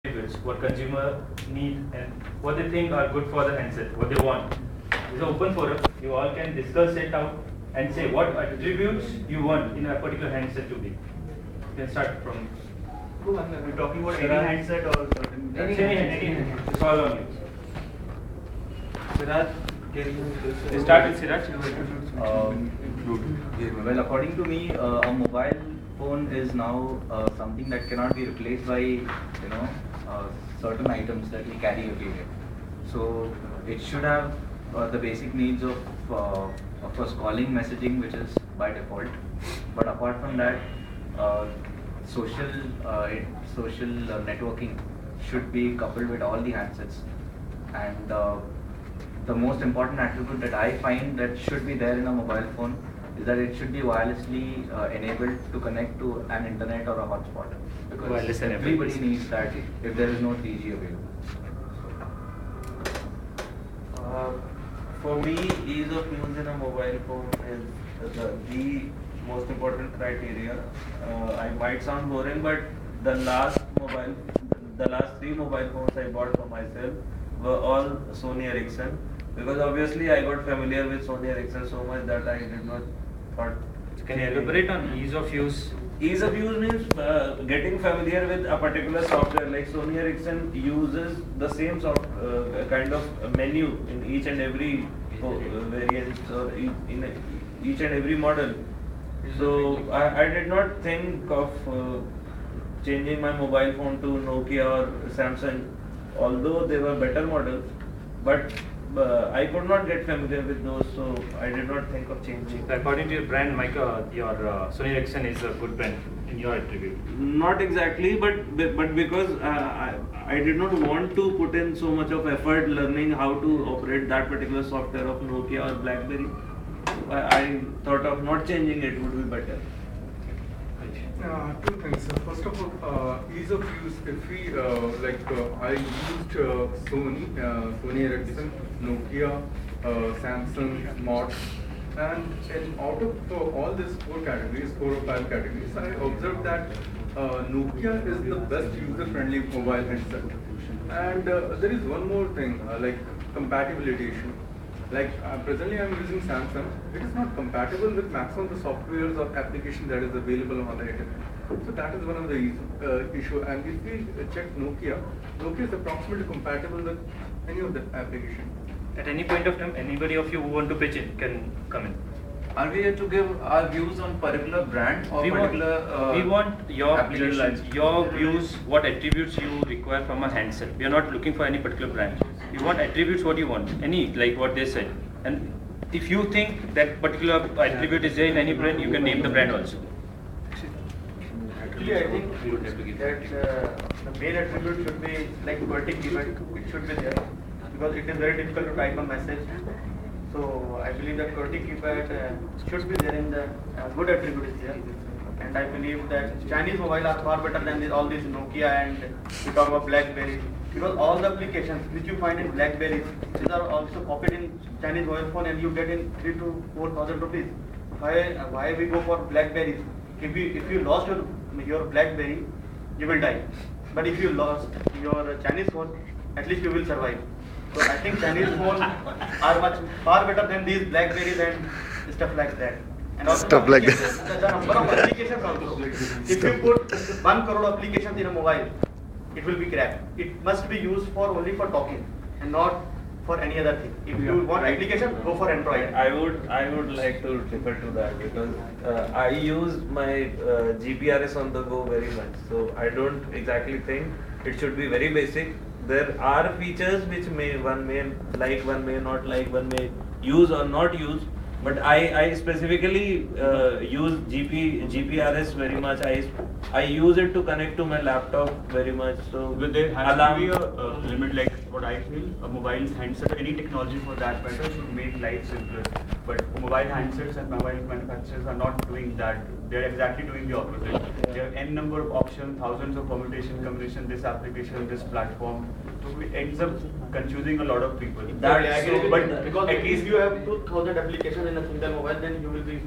attributes, what consumer need and what they think are good for the handset, what they want. It's an open forum. You all can discuss it out and say what attributes you want in a particular handset to be. You can start from. We're talking about any handset or certain. Any handset. It's all on you. Siraj, Start with Siraj. Well, according to me, a mobile phone is now something that cannot be replaced by certain items that we carry every day. So it should have the basic needs of course, calling, messaging, which is by default. But apart from that, social networking should be coupled with all the handsets. And the most important attribute that I find that should be there in a mobile phone is that it should be wirelessly enabled to connect to an internet or a hotspot. Because Wireless everybody needs that if there is no 3G available. For me, ease of use in a mobile phone is the most important criteria. I might sound boring, but the last three mobile phones I bought for myself were all Sony Ericsson, because obviously I got familiar with Sony Ericsson so much that I did not thought. Can you elaborate on ease of use? Ease of use means getting familiar with a particular software. Like Sony Ericsson uses the same kind of menu in each and every variant or in each and every model. So I did not think of changing my mobile phone to Nokia or Samsung, although they were better models. But I could not get familiar with those, so I did not think of changing. According to your brand, Mike, your Sony Ericsson is a good brand in your attribute. Not exactly, but because I did not want to put in so much of effort learning how to operate that particular software of Nokia or BlackBerry, I thought of not changing it would be better. Two things. First of all, ease of use. If we I used Sony Ericsson, Nokia, Samsung, Mott, and out of all these four or five categories, I observed that Nokia is the best user-friendly mobile handset. And there is one more thing, like compatibility issue. Like presently I'm using Samsung, it is not compatible with maximum the softwares or application that is available on the internet. So that is one of the issue. And if we check Nokia is approximately compatible with any of the application. At any point of time, anybody of you who want to pitch in can come in. Are we here to give our views on particular brand or We particular want your application? your views, what attributes you require from a handset. We are not looking for any particular brand. You want attributes, what you want, any, like what they said. And if you think that particular attribute is there in any brand, you can name the brand also. Actually, I think that the main attribute should be like QWERTY keypad. It should be there because it is very difficult to type a message. So I believe that QWERTY keypad should be there in the good attribute is there. And I believe that Chinese mobile are far better than all these Nokia and we talk about BlackBerry. Because all the applications which you find in BlackBerry, these are also copied in Chinese mobile phone and you get in 3 to 4,000 rupees. Why we go for BlackBerries? If you lost your BlackBerry, you will die. But if you lost your Chinese phone, at least you will survive. So I think Chinese phones are far better than these BlackBerries and stuff like that. And also Stuff like that. The number of applications also. If you put 1 crore applications in a mobile, it will be crap. It must be used for only for talking and not for any other thing. If you want application, go for Android. I would like to refer to that because I use my GPRS on the go very much. So I don't exactly think it should be very basic. There are features which one may like, one may not like, one may use or not use. But I specifically use GPRS very much. I use it to connect to my laptop very much. So There has to be a limit, like what I feel, a mobile handset, any technology for that matter should make life simpler. But mobile handsets and mobile manufacturers are not doing that. They're exactly doing the opposite. They have n number of options, thousands of combination, this application, this platform. So it ends up confusing a lot of people. But But because at if least you have 2,000 applications in a single mobile, then you will be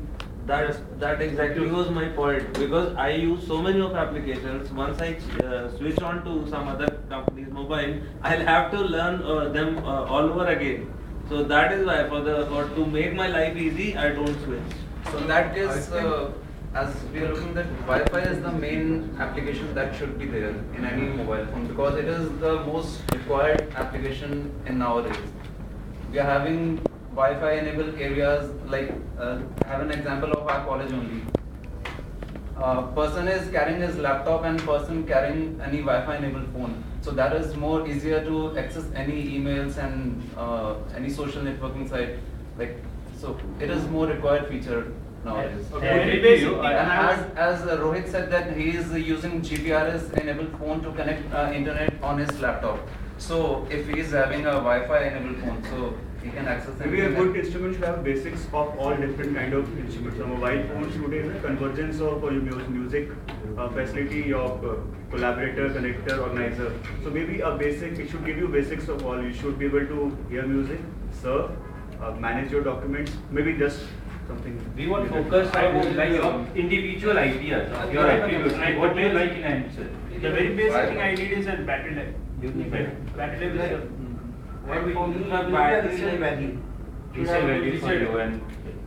That exactly was my point, because I use so many of applications. Once I switch on to some other company's mobile, I'll have to learn them all over again. So that is why for to make my life easy, I don't switch. So in that case, as we are looking at Wi-Fi is the main application that should be there in any mobile phone, because it is the most required application in nowadays. We are having Wi-Fi enabled areas, like have an example of our college only. Person is carrying his laptop and person carrying any Wi-Fi enabled phone. So that is more easier to access any emails and any social networking site. Like, so it is more required feature nowadays. And as Rohit said that he is using GPRS enabled phone to connect internet on his laptop. So if he is having a Wi-Fi enabled phone, so he can access Maybe a good instrument should have basics of all different kind of instruments. So mobile phones today is a convergence of your music facility, your collaborator, connector, organizer. So maybe a basic, it should give you basics of all. You should be able to hear music, surf, manage your documents, maybe just something. We want focus on like your individual ideas, your attributes, like what do you like in an answer. The very basic thing I need is a battery life. You need Battery life is What we need a battery value. resale value for you, and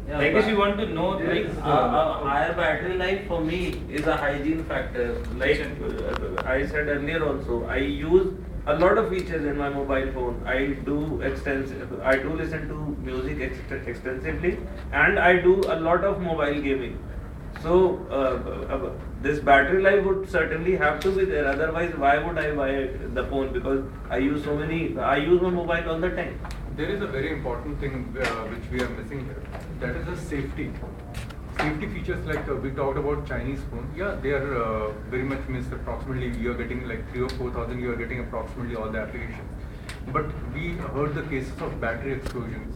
like this you want to know like higher battery life for me is a hygiene factor. Like I said earlier also, I use a lot of features in my mobile phone. I do listen to music extensively, and I do a lot of mobile gaming. So this battery life would certainly have to be there. Otherwise, why would I buy the phone? Because I use my mobile all the time. There is a very important thing which we are missing here. That is the safety. Safety features, like we talked about Chinese phone. Yeah, they are very much missed. Approximately, you are getting like 3,000 or 4,000. You are getting approximately all the applications. But we heard the cases of battery explosions.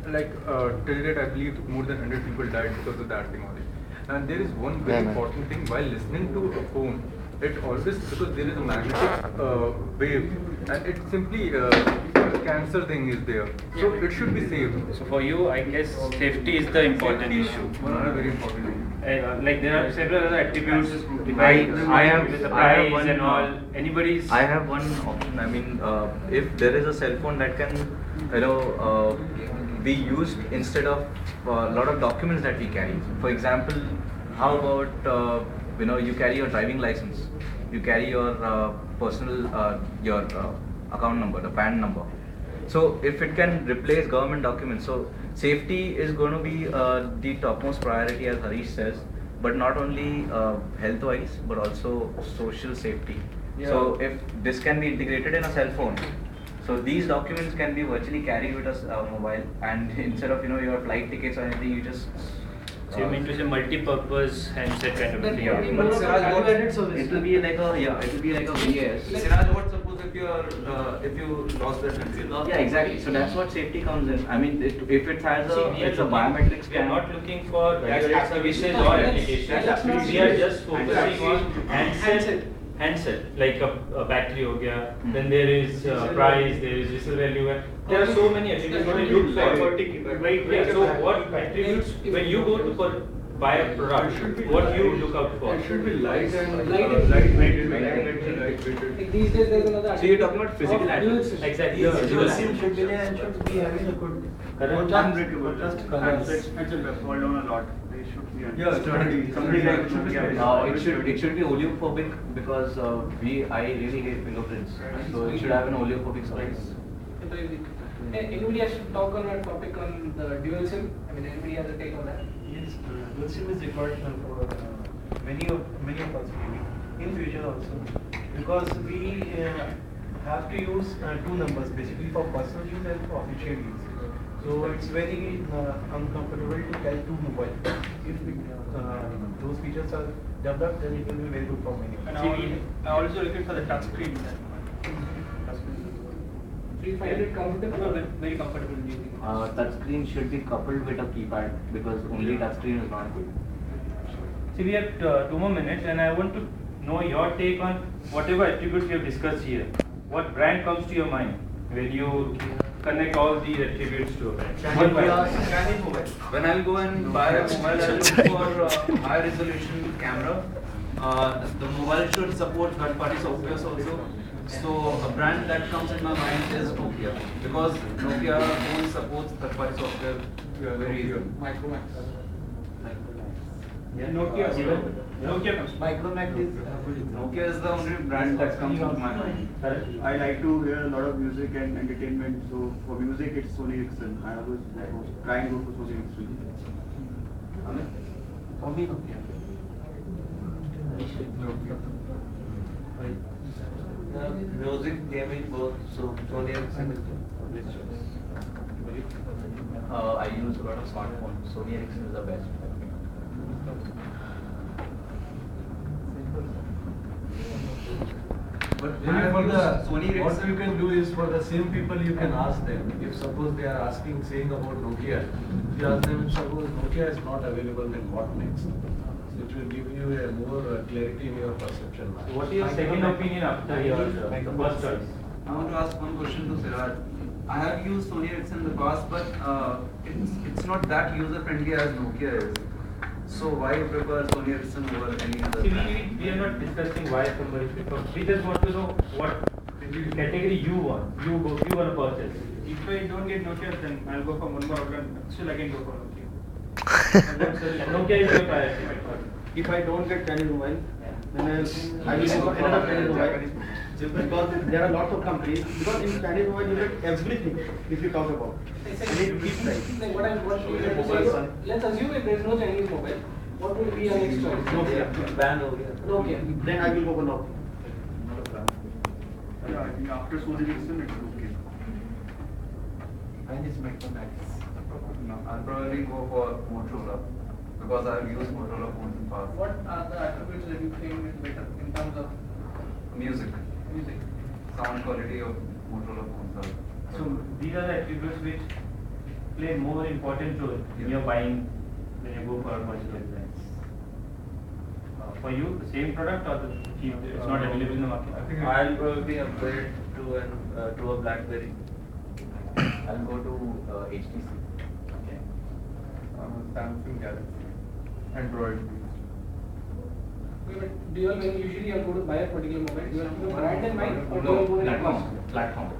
Till date, I believe more than 100 people died because of that thing only. And there is one very important thing while listening to a phone. It always, because there is a magnetic wave, and it simply cancer thing is there, so it should be safe. so for you, I guess safety is the important Safety issue. is one of the very important thing. Like there are several other attributes I have- with the I have price one, and all. Anybody's I have one option. I mean, if there is a cell phone that can, be used instead of a lot of documents that we carry. For example, how about you carry your driving license, you carry your personal your account number, the PAN number. So if it can replace government documents, so safety is going to be the topmost priority, as Harish says, but not only health-wise, but also social safety. So if this can be integrated in a cell phone, so these documents can be virtually carried with a mobile, and instead of your flight tickets or anything, you just so you mean to say multi-purpose handset kind of a thing. But Siraj, it will be like a VAS. Siraj, what suppose if you lost that? Yeah, exactly. So that's what safety comes in. I mean, if it has it's a biometric We are scan. not looking for value-added services or applications. We are just focusing on handset, like a battery ho gaya. Then there is price, there is resale value. There are so many attributes. What you look for, right? Yeah. So what attributes when you go to buy a product? What you look out for? It should be light and lightweighted. These days there's another. So you're talking about physical attributes. Exactly. Dual Dual SIM SIM should be there and should be having a good. Unbreakable. Just Handsets fall down a lot. They should be. Something like should be. It should be oleophobic, because I really hate fingerprints. So it should have an oleophobic surface. Anybody has to talk on a topic on the dual SIM? I mean, anybody has a take on that? Yes, dual SIM is required for many of us maybe in future also, because we have to use two numbers basically for personal use and for official use. So it's very uncomfortable to carry two mobile. If those features are developed, then it will be very good for many. And I also looking for the touch screen. Do you find it comfortable? Very comfortable using. Touchscreen should be coupled with a keypad, because only touchscreen is not good. See, we have 2 more minutes, and I want to know your take on whatever attributes we have discussed here. What brand comes to your mind when you connect all these attributes to a brand. Chinese mobile. When I'll go and buy a mobile, I'll look for high resolution camera. The mobile should support third-party software also. So a brand that comes in my mind is Nokia, because Nokia phone supports third-party software very easily. Nokia comes. Micromax is Nokia is the only brand that comes to my mind. I like to hear a lot of music and entertainment. So for music, it's Sony Ericsson. I always try and go for Sony Ericsson. For me, Nokia. Music, gaming, both. So Sony Ericsson is the best choice. I use a lot of smartphones. Sony Ericsson is the best. But Maybe for the Sony what Ericsson- you can do is for the same people you can ask them. If suppose they are asking, saying about Nokia, you ask them, suppose Nokia is not available, then what next? So it will give you a more clarity in your perception. What is your second opinion after your first choice? I want to ask one question to Siraj. I have used Sony Ericsson in the past, but it's not that user friendly as Nokia is. So why you prefer Sony Ericsson over any other See, brand? we are not discussing why somebody prefers. We just want to know what category you want. You want to purchase. If I don't get Nokia, then I'll go for one more brand. Still, I can go for Nokia. Nokia is your priority. If I don't get Chinese mobile, then I will go for another Chinese mobile. Because there are lots of companies. Because in Chinese mobile you get everything if you talk about. And it keeps right. Let's assume if there is no Chinese mobile, what would be your next choice? Nokia. Ban over here. Nokia. Then I will go for Nokia. Yeah, I think after Sony Ericsson, it's okay. Mine is Micromax. No, I'll probably go for Motorola because I've used Motorola phones in past. What are the attributes that you think is better in terms of Music, music? sound quality of Motorola phones are. So these are the attributes which play more important role in your buying when you go for a particular brand. For you, the same product or the cheap? It's not available in the market. I'll probably upgrade to a BlackBerry. I'll go to HTC. Okay. Samsung Galaxy, Android. Do you all when usually you go to buy a particular mobile, do you have a brand in mind or do you go with a cost? Platform.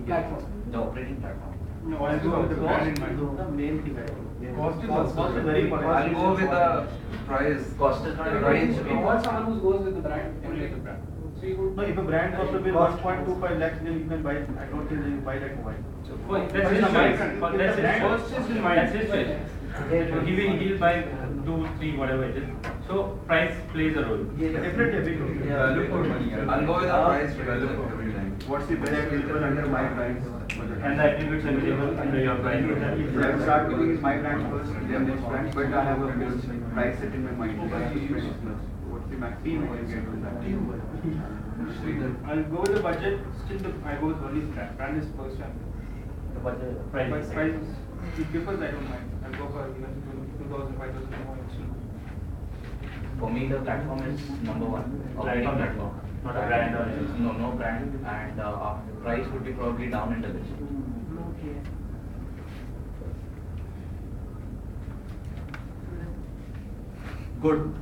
Platform. The operating platform. No, I'll go with the Brand in cost. mind. The main thing I think. Cost is also Cost is very important. I'll go with the price. Cost is not Range. If you want someone who goes with the brand, Only with the brand. so you would. No, if a brand costs a bill 1.25 lakhs, then you can buy. I don't think that you buy that mobile. That's his choice. That's his choice. That's his choice. He will buy 2, 3, whatever it is. So price plays a role. Definitely. Value for money. I'll go with the price every time. What's the best available under my price? And the attributes available under your price. I'll start doing my brand first, then this brand, but I have a price set in my mind. What's the maximum I can get with that? I'll go with the budget. Still, I go with only brand. Brand is first one. The budget But price. price is, it differs. I don't mind. I'll go for even 2,000, 5,000 more. For me, the platform is number one. Platform, platform. Not a brand or anything. No brand, and price would be probably down in the list. Good.